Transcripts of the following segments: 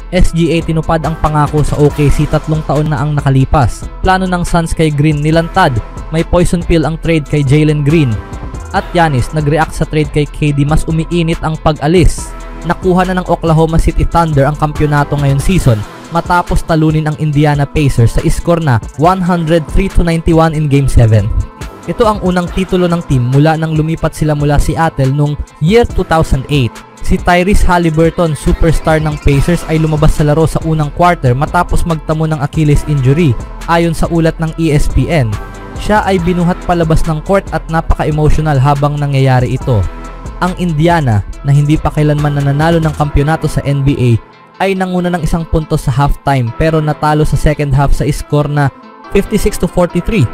SGA tinupad ang pangako sa OKC 3 taon na ang nakalipas. Plano ng Suns kay Green nilantad, may poison pill ang trade kay Jalen Green. At Giannis nag-react sa trade kay KD, mas umiinit ang pag-alis. Nakuha na ng Oklahoma City Thunder ang kampyonato ngayong season matapos talunin ang Indiana Pacers sa score na 103-91 in Game 7. Ito ang unang titulo ng team mula nang lumipat sila mula Seattle noong year 2008. Si Tyrese Haliburton, superstar ng Pacers, ay lumabas sa laro sa unang quarter matapos magtamo ng Achilles injury ayon sa ulat ng ESPN. Siya ay binuhat palabas ng court at napaka-emotional habang nangyayari ito. Ang Indiana, na hindi pa kailanman nananalo ng kampyonato sa NBA, ay nanguna ng 1 puntos sa halftime pero natalo sa second half sa score na 56-43.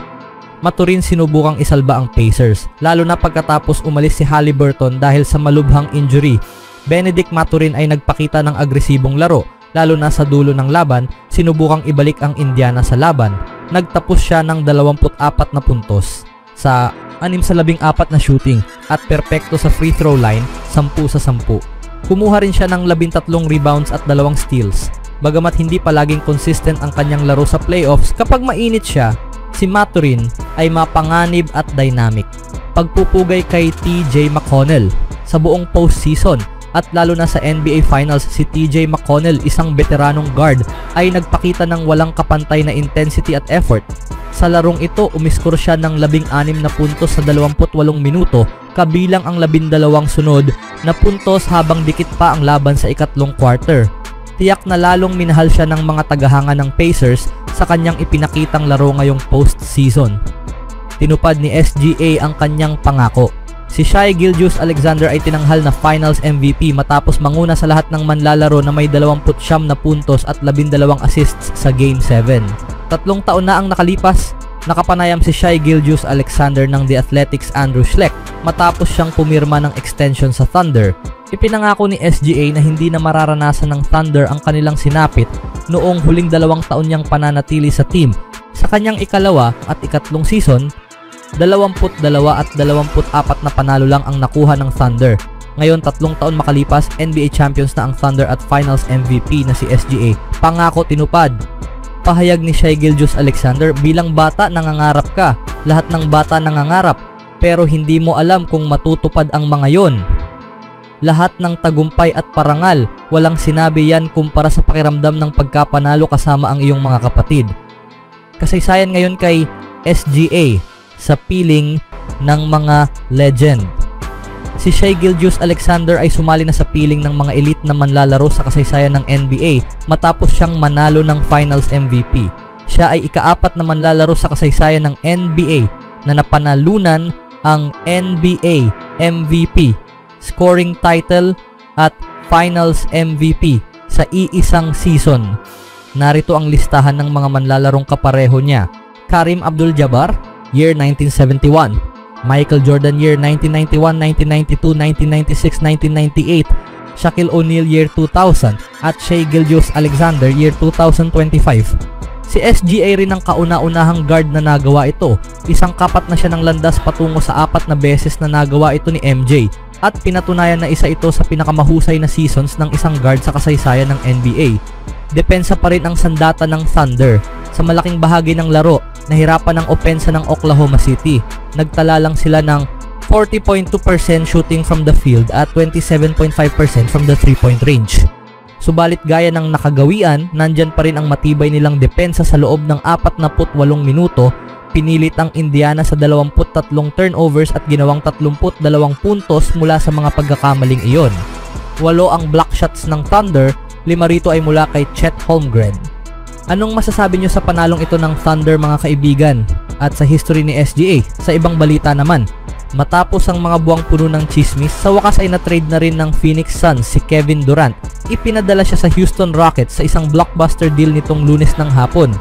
Maturin sinubukang isalba ang Pacers, lalo na pagkatapos umalis si Haliburton dahil sa malubhang injury. Benedict Maturin ay nagpakita ng agresibong laro, lalo na sa dulo ng laban, sinubukang ibalik ang Indiana sa laban. Nagtapos siya ng 24 na puntos sa 6-14 na shooting at perpekto sa free throw line, 10-10. Kumuha rin siya ng 13 rebounds at 2 steals. Bagamat hindi palaging consistent ang kanyang laro sa playoffs, kapag mainit siya, si Maturin ay mapanganib at dynamic. Pagpupugay kay TJ McConnell sa buong postseason at lalo na sa NBA Finals, si TJ McConnell, isang veteranong guard, ay nagpakita ng walang kapantay na intensity at effort. Sa larong ito, umiskor siya ng 16 na puntos sa 28 minuto, kabilang ang 12 sunod na puntos habang dikit pa ang laban sa ikatlong quarter. Tiyak na lalong minahal siya ng mga tagahanga ng Pacers sa kanyang ipinakitang laro ngayong postseason. Tinupad ni SGA ang kanyang pangako. Si Shai Gilgeous-Alexander ay tinanghal na Finals MVP matapos manguna sa lahat ng manlalaro na may 29 na puntos at 12 assists sa Game 7. 3 taon na ang nakalipas, nakapanayam si Shai Gilgeous-Alexander ng The Athletics' Andrew Schlecht matapos siyang pumirma ng extension sa Thunder. Ipinangako ni SGA na hindi na mararanasan ng Thunder ang kanilang sinapit noong huling 2 taon niyang pananatili sa team. Sa kanyang ikalawa at ikatlong season, 22 at 24 na panalo lang ang nakuha ng Thunder. Ngayon 3 taon makalipas, NBA champions na ang Thunder at Finals MVP na si SGA. Pangako tinupad. Pahayag ni Shai Gilgeous-Alexander, bilang bata nangangarap ka. Lahat ng bata nangangarap, pero hindi mo alam kung matutupad ang mga yon. Lahat ng tagumpay at parangal, walang sinabi yan kumpara sa pakiramdam ng pagkapanalo kasama ang iyong mga kapatid. Kasaysayan ngayon kay SGA sa piling ng mga legend. Si Shai Gilgeous-Alexander ay sumali na sa piling ng mga elite na manlalaro sa kasaysayan ng NBA matapos siyang manalo ng Finals MVP. Siya ay ika-4 na manlalaro sa kasaysayan ng NBA na napanalunan ang NBA MVP, scoring title at Finals MVP sa iisang season. Narito ang listahan ng mga manlalarong kapareho niya: Kareem Abdul-Jabbar, year 1971, Michael Jordan, year 1991, 1992, 1996, 1998, Shaquille O'Neal, year 2000, at Shai Gilgeous-Alexander, year 2025. Si SGA rin ang kauna-unahang guard na nagawa ito. Isang kapat na siya ng landas patungo sa 4 na beses na nagawa ito ni MJ, at pinatunayan na isa ito sa pinakamahusay na seasons ng isang guard sa kasaysayan ng NBA. Depensa pa rin ang sandata ng Thunder. Sa malaking bahagi ng laro, nahirapan ang opensa ng Oklahoma City. Nagtala lang sila ng 40.2% shooting from the field at 27.5% from the 3-point range. Subalit gaya ng nakagawian, nandyan pa rin ang matibay nilang depensa sa loob ng 48 minuto. Pinilit ang Indiana sa 23 turnovers at ginawang 32 puntos mula sa mga pagkakamaling iyon. 8 ang block shots ng Thunder, 5 rito ay mula kay Chet Holmgren. Anong masasabi nyo sa panalong ito ng Thunder, mga kaibigan? At sa history ni SGA, sa ibang balita naman, matapos ang mga buwang puno ng chismis, sa wakas ay na-trade na rin ng Phoenix Suns si Kevin Durant. Ipinadala siya sa Houston Rockets sa isang blockbuster deal nitong Lunes ng hapon.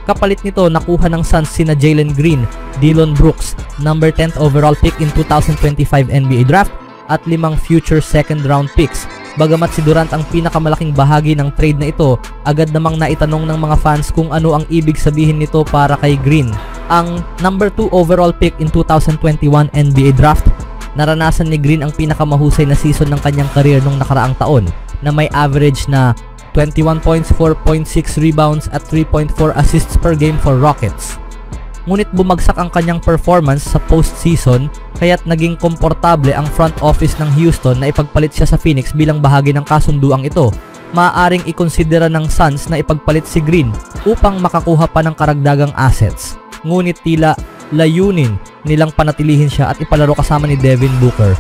Kapalit nito, nakuha ng Suns sina Jalen Green, Dillon Brooks, number 10th overall pick in 2025 NBA Draft, at 5 future second round picks. Bagamat si Durant ang pinakamalaking bahagi ng trade na ito, agad namang naitanong ng mga fans kung ano ang ibig sabihin nito para kay Green. Ang number 2 overall pick in 2021 NBA Draft, naranasan ni Green ang pinakamahusay na season ng kanyang career nung nakaraang taon, na may average na 21 points, 4.6 rebounds at 3.4 assists per game for Rockets. Ngunit bumagsak ang kanyang performance sa postseason kaya't naging komportable ang front office ng Houston na ipagpalit siya sa Phoenix bilang bahagi ng kasunduang ito. Maaaring ikonsidera ng Suns na ipagpalit si Green upang makakuha pa ng karagdagang assets. Ngunit tila layunin nilang panatilihin siya at ipalaro kasama ni Devin Booker.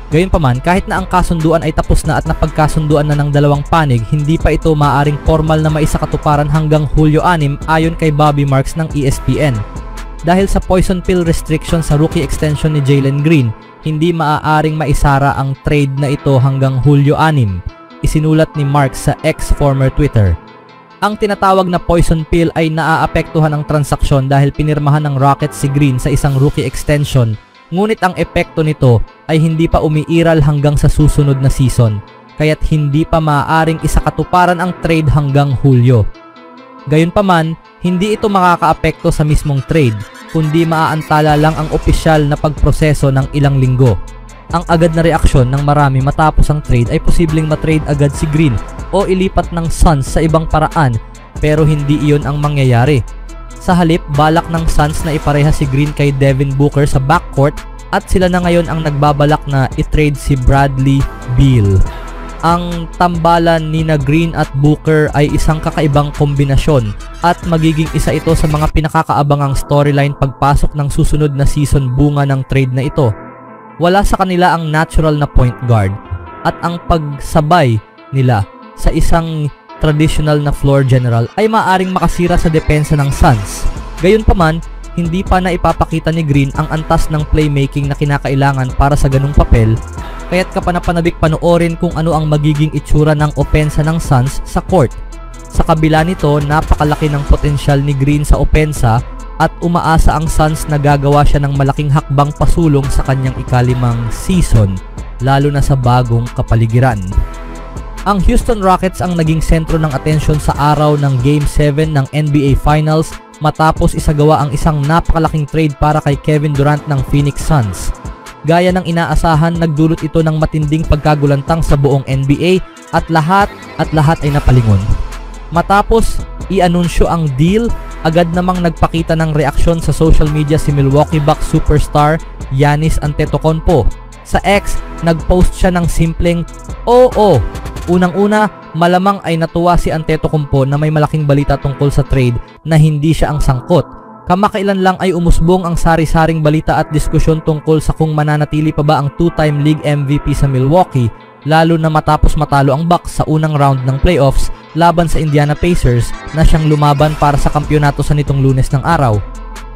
Gayunpaman, kahit na ang kasunduan ay tapos na at napagkasunduan na ng dalawang panig, hindi pa ito maaaring formal na maisakatuparan hanggang Hulyo 6 ayon kay Bobby Marks ng ESPN. Dahil sa poison pill restriction sa rookie extension ni Jalen Green, hindi maaaring maisara ang trade na ito hanggang Hulyo 6, isinulat ni Marks sa X former Twitter. Ang tinatawag na poison pill ay naaapektuhan ang transaksyon dahil pinirmahan ng Rockets si Green sa isang rookie extension, ngunit ang epekto nito ay hindi pa umiiral hanggang sa susunod na season, kaya't hindi pa maaaring isakatuparan ang trade hanggang Hulyo. Gayunpaman, hindi ito makakaapekto sa mismong trade, kundi maaantala lang ang opisyal na pagproseso ng ilang linggo. Ang agad na reaksyon ng marami matapos ang trade ay posibleng matrade agad si Green o ilipat ng Suns sa ibang paraan, pero hindi iyon ang mangyayari. Sa halip, balak ng Suns na ipareha si Green kay Devin Booker sa backcourt at sila na ngayon ang nagbabalak na itrade si Bradley Beal. Ang tambalan ni na Green at Booker ay isang kakaibang kombinasyon at magiging isa ito sa mga pinakakaabangang storyline pagpasok ng susunod na season bunga ng trade na ito. Wala sa kanila ang natural na point guard at ang pagsabay nila sa isang traditional na floor general ay maaring makasira sa depensa ng Suns. Gayunpaman, hindi pa na ipapakita ni Green ang antas ng playmaking na kinakailangan para sa ganung papel, kaya't kapanapanabik panoorin kung ano ang magiging itsura ng opensa ng Suns sa court. Sa kabila nito, napakalaki ng potensyal ni Green sa opensa at umaasa ang Suns na gagawa siya ng malaking hakbang pasulong sa kanyang ikalimang season, lalo na sa bagong kapaligiran. Ang Houston Rockets ang naging sentro ng atensyon sa araw ng Game 7 ng NBA Finals matapos isagawa ang isang napakalaking trade para kay Kevin Durant ng Phoenix Suns. Gaya ng inaasahan, nagdulot ito ng matinding pagkagulantang sa buong NBA at lahat ay napalingon. Matapos i-anunsyo ang deal, agad namang nagpakita ng reaksyon sa social media si Milwaukee Bucks superstar Giannis Antetokounmpo. Sa X, nagpost siya ng simpleng, "Oo." Unang-una, malamang ay natuwa si Antetokounmpo na may malaking balita tungkol sa trade na hindi siya ang sangkot. Kamakailan lang ay umusbong ang sari-saring balita at diskusyon tungkol sa kung mananatili pa ba ang two-time league MVP sa Milwaukee, lalo na matapos matalo ang Bucks sa unang round ng playoffs laban sa Indiana Pacers na siyang lumaban para sa kampyonato sa nitong Lunes ng araw.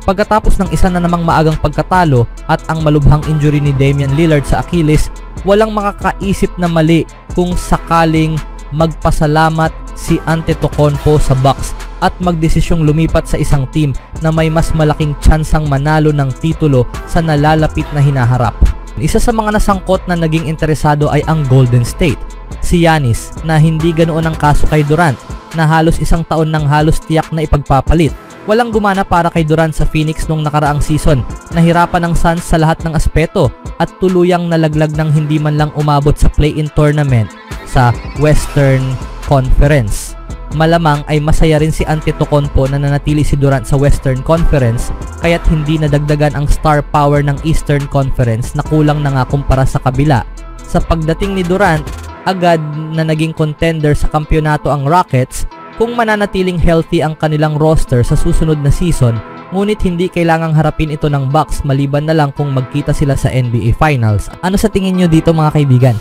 Pagkatapos ng isa na namang maagang pagkatalo at ang malubhang injury ni Damian Lillard sa Achilles, walang makakaisip na mali kung sakaling magpasalamat si Antetokounmpo sa Bucks at magdesisyong lumipat sa isang team na may mas malaking tsansang manalo ng titulo sa nalalapit na hinaharap. Isa sa mga nasangkot na naging interesado ay ang Golden State. Si Giannis na hindi ganoon ang kaso kay Durant na halos isang taon nang halos tiyak na ipagpapalit. Walang gumana para kay Durant sa Phoenix nung nakaraang season. Nahirapan ng Suns sa lahat ng aspeto at tuluyang nalaglag ng hindi man lang umabot sa play-in tournament sa Western Conference. Malamang ay masaya rin si Antetokounmpo na nanatili si Durant sa Western Conference kaya't hindi nadagdagan ang star power ng Eastern Conference na kulang na nga kumpara sa kabila. Sa pagdating ni Durant, agad na naging contender sa kampyonato ang Rockets kung mananatiling healthy ang kanilang roster sa susunod na season, ngunit hindi kailangang harapin ito ng Bucks maliban na lang kung magkita sila sa NBA Finals. Ano sa tingin nyo dito mga kaibigan?